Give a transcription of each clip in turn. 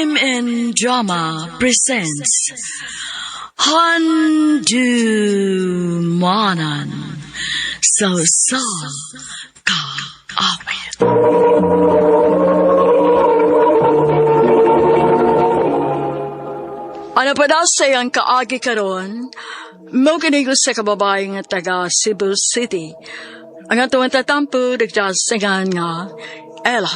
MN Drama presents Handumanan Sa Kaawit. Ano pa daw sayang kaagi karon? Mo kinigo sa kababae nga taga Cebu City. Ang atong tatampo nagdasingan nga Ella.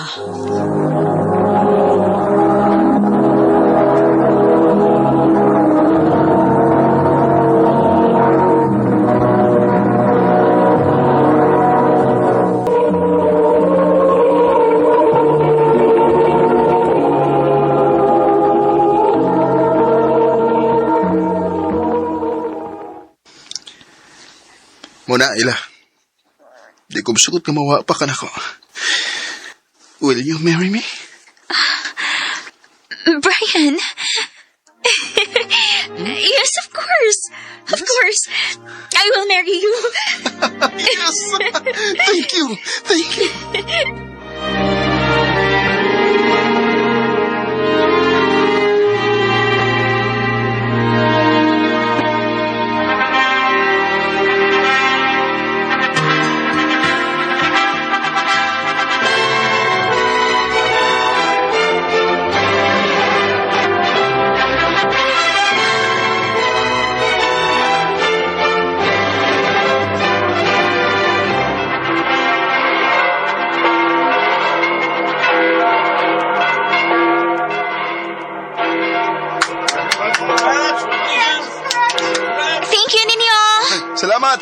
Muna, Ila. Di ko masukot na mawa pa ka na ko. Will you marry me? Brian? Yes, of course. Of course. I will marry you. Yes! Thank you! Thank you! Thank you, Ninyo. Salamat!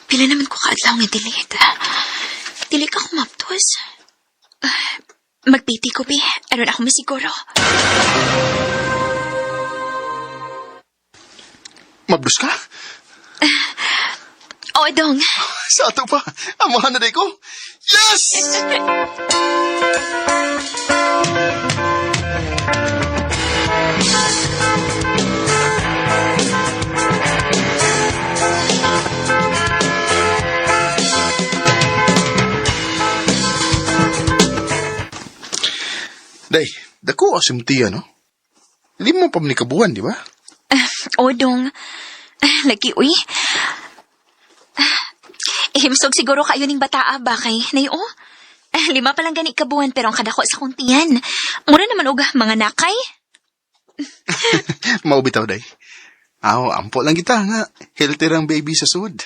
Pila naman ko kaadlaw nga delete. Dili ka kumaptos. Magpiti ko, Bi. Aron ako masiguro. Mabdus ka? O, dong. Sa ato pa. Amahan na day ko. Yes! Day, dako kasi mutiya, no? Lima pa manikabuhan, di ba? O, dong. Lagi, uy. Himsog siguro kayo ning bataa ba kay Nayo? 5 pa lang gani kabuan pero ang kadako sa kuntiyan. Mura naman uga mga nakay. Maubitaw, day. Aw, ampo lang kita nga. Healthy rang baby sa sud.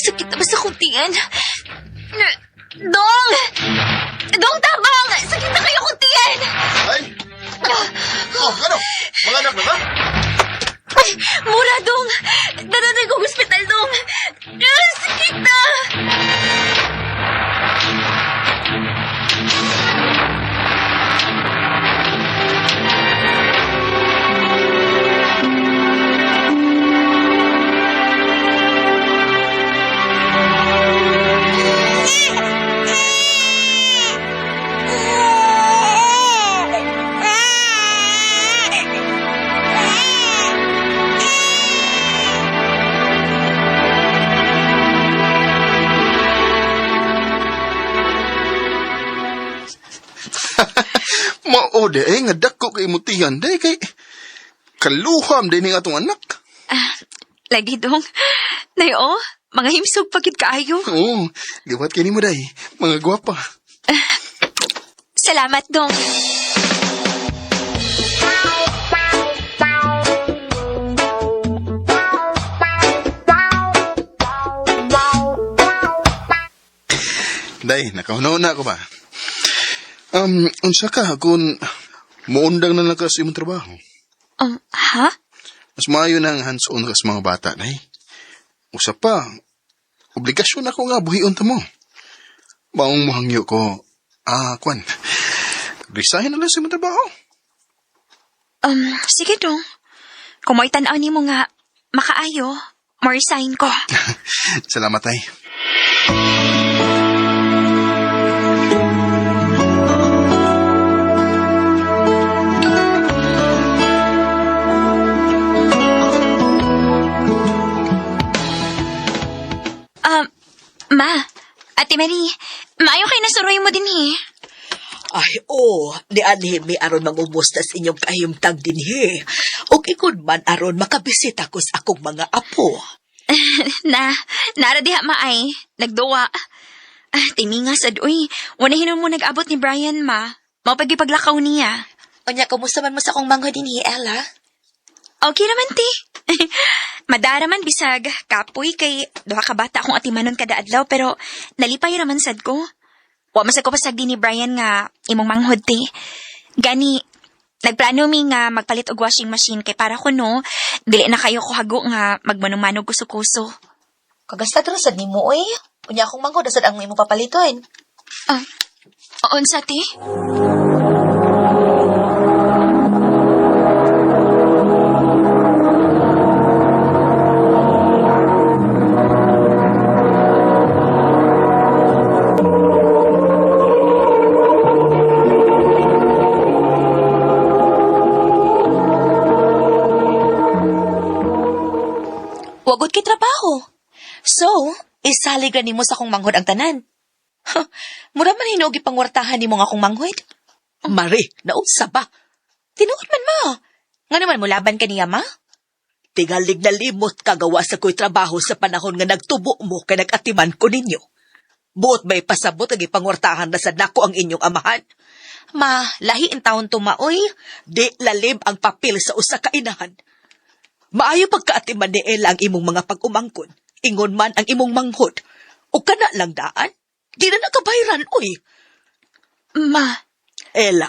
Sakit na ba sa kuntiyan? Dong! Dong, tabang! Sakit na kayo kuntiyan! Ay! Oh, ano? Mga anak na ba? Ay, mura, Dong! Dadanay ko hospital, Dong! Sakit na! Maode, nga dako kay mutihan. Day, kay kaluham din ng atong anak. Lagi, Dong. Nayo, mga himsog pagit kaayo. Oo, liwat kini mo, day. Mga gwapa. Salamat, Dong. Day, nakahunaw ako ba? Unsa ka kung muundang na lang ka sa imong trabaho? Ha? Mas maayo nang hands-on ka sa mga bata, day. Usa pa, obligasyon ako nga buhion ta mo. Maong muhangyo ko, resign na lang sa imong trabaho. Sige dong. Kung may tanaw ni mo nga makaayo, more sign ko. Salamat, Nay. Ma, Ate Marie, maayo kayo nasuroy mo din eh. Ay, di anhi mi aron mangumusta sa inyong kahimtang dinhi. O ikod man aron makabisita ko sa akong mga apo. Nara diha maay, nagduwa. Timinga sad, uy, wanahin mo nag-abot ni Brian, ma. Mapagipaglakaw niya. Unya, kumusta man mo sa akong mangho din Ella? Okay naman, ti. Madara man bisag, kapoy kay duha ka bata akong atimanon kada adlaw pero nalipay raman sad ko. Wa man sad ko pasag din ni Brian nga imong manghod, ti. Gani, nagplano mi nga magpalit og washing machine kay para ko no, dili na kayo ko hago nga magmanumanog kuso-kuso. Kagasta sad ni mo, oy. Unya akong mangho, dasad ang imo papaliton. Unsa, ti? Wagod kay trabaho. So, isalig ra nimo sa akong manghod ang tanan. Mura man hinugi pangwartahan nimo nga akong manghod. Mari, naunsa ba? Tinuod man mo. Nga naman mo laban ka niya, ma? Tingalig na limot kagawa sa ko'y trabaho sa panahon nga nagtubo mo kay nag-atiman ko ninyo. Buot may pasabot ang ipangwartahan na sa nako ang inyong amahan. Ma, lahi in taon tumaoy. Di lalib ang papel sa usa ka inahan. Maayo pagkaatiman ni Ella ang imong mga pag-umangkon. Ingon man ang imong manghod. O kana lang daan. Di na nakabayran, oy. Ma, Ella,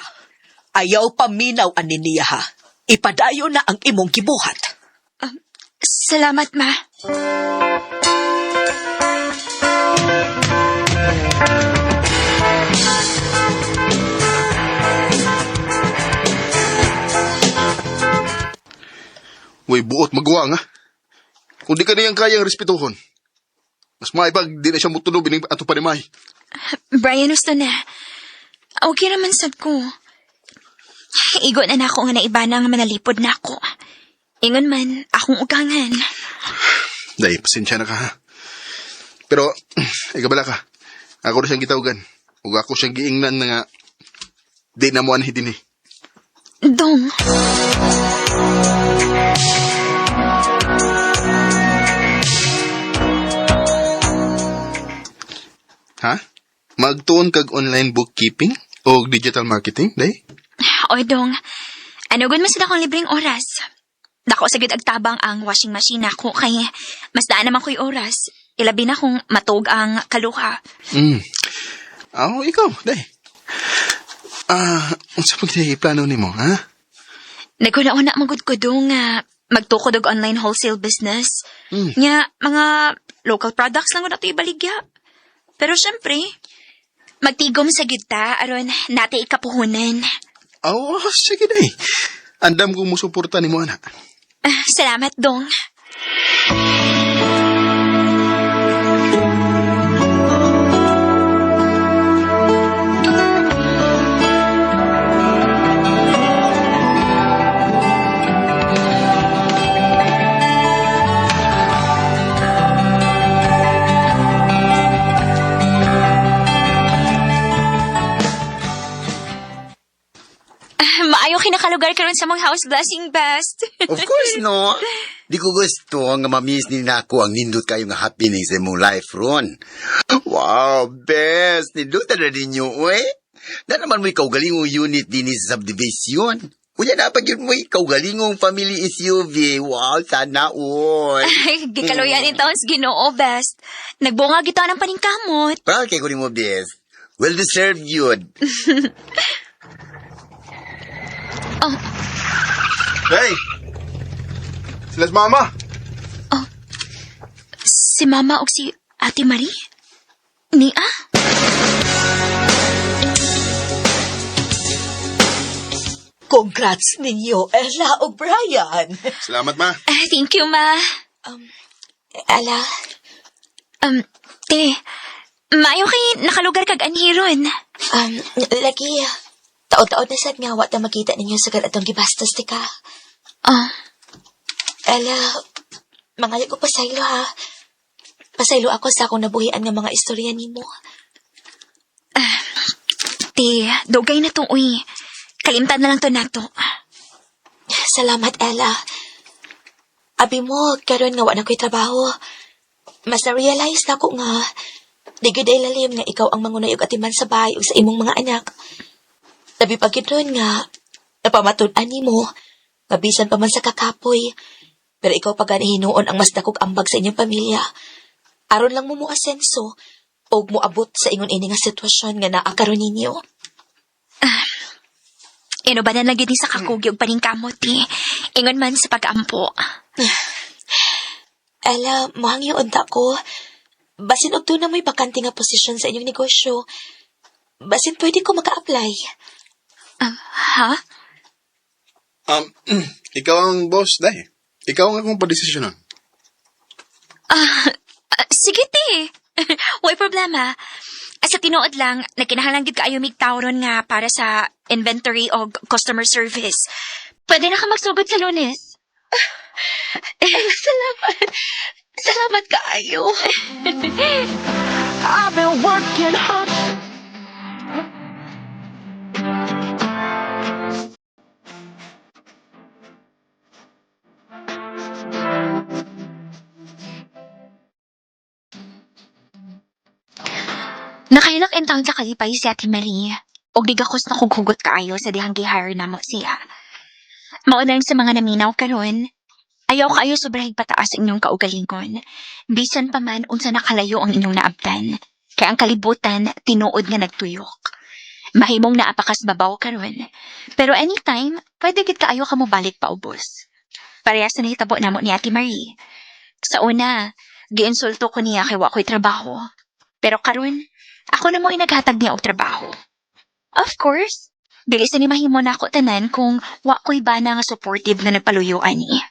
ayaw paminaw ani niya ha. Ipadayo na ang imong kibuhat. salamat, ma. Uy, buot magawa nga. Kung di ka niyang kayang respetuhon, mas maipag di na siya mutulob ining ato panimay. Brian, gusto na. Okay naman sad ko. Igo na ako nga naiba nga manalipod na ako. Ingon man, akong ugangan. Day, pasensya na ka ha. Pero, ikabala ka. Ako na siyang gitawgan. Ug ako siyang giingnan na nga di na mo anhi din eh. Dong. Ha? Magtuon kag online bookkeeping o digital marketing, day? Oy, Dong. Ano gud man sa akong libreng oras? Dako sa gud agtabang ang washing machine nako kay mas daan naman ko'y oras. Ilabi na kung matug ang kaluha. Ikaw, day. Unsa pag plano nimo, ha? Naguna-una magud ko dong nga magtukod og online wholesale business. Nga mga local products lang ko nato ibaligya. Pero syempre, magtigom sa gita aron nate ikapuhunan. Sige day. Andam kong musuporta nimo ana. Salamat, Dong. Maayo kinakalugar karon sa mga house blessing best. Of course, no. Di ko gusto nga mamiss ni nako ang nindot kayo nga happening sa imong life ron. Wow, best. Nindot na rin nyo, eh. Na naman mo ikaw galingong unit din sa subdivision. Kuya na pag yun mo ikaw galingong family SUV. Wow, sana all. Gikaloyan in towns Ginoo best. Nagbunga kita ng paningkamot. Proud kay ko mo, best. Well deserved yun. Hey! Silas mama! Si Mama o si Ate Marie? Nia? Congrats ninyo, Ella o Brian. Salamat, ma. Thank you, ma. Ala, Te, maayo kay nakalugar kag anhiron. lagi, taon-taon na sad nga wa ta makita ninyo sa atong gibastos ti ka. Ala, mangayo ko pasaylo ha. Pasaylo ako sa akong nabuhian nga mga istorya nimo. Te, dugay na tong uy. Kalimtan na lang to nato. Salamat, Ella. Abi mo, karon nga wa na ko'y trabaho. Mas na-realize na ko nga, di gud ay lalim nga ikaw ang mangunay og atiman sa bahay ug sa imong mga anak. Labi pagid ron nga, napamatud-an nimo, mabisan pa man sa kakapoy. Pero ikaw pa gani hinuon ang mas dakog ambag sa inyong pamilya. Aron lang mo asenso, o mo abot sa ingon ini nga sitwasyon nga naa karon ninyo. Ino ba na lagi di sa kakugi og paningkamot, ti? Ingon man sa pag-ampo. Ella, mahangyo unta ko. Basin og na mo'y bakante nga posisyon sa inyong negosyo. Basin pwede ko maka-apply. Ha? Ikaw ang boss, day. Ikaw ang akong padesisyonan. Sige, ti. Way problema. Sa tinuod lang, nagkinahanglan gid kaayo mig tawron nga para sa inventory o customer service. Pwede na ka magsugod sa Lunes. Salamat kaayo. I've been working hard. Nakailak in taon sa kalipay si Ate Marie. Og digakos na kong hugot kaayo sa dihang gi-hire na mo siya. Maulan sa mga naminaw karon. Ayaw kaayo sobrang pataas ang inyong kaugalingon. Bisan pa man unsa nakalayo ang inyong naabtan. Kaya ang kalibutan, tinuod nga nagtuyok. Mahimong naapakas babaw karon. Pero anytime, pwede gid kaayo ka mo balik pa ubos. Parehas na hitabo namo ni Ate Marie. Sa una, giinsulto ko niya kay wa ko'y trabaho. Pero karon, ako na mo inaghatag niya og trabaho. Of course, dili sa ni mahimo na ako tanan kung wa ko'y bana nga supportive na nagpaluyo ani.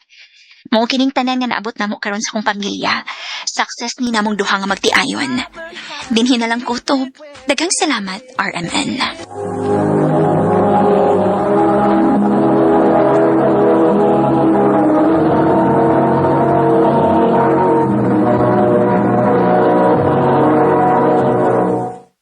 Mao kining tanan nga naabot namo karon sa kong pamilya. Success ni namong duha nga magtiayon. Dinhi na lang kutob. Daghang salamat, RMN.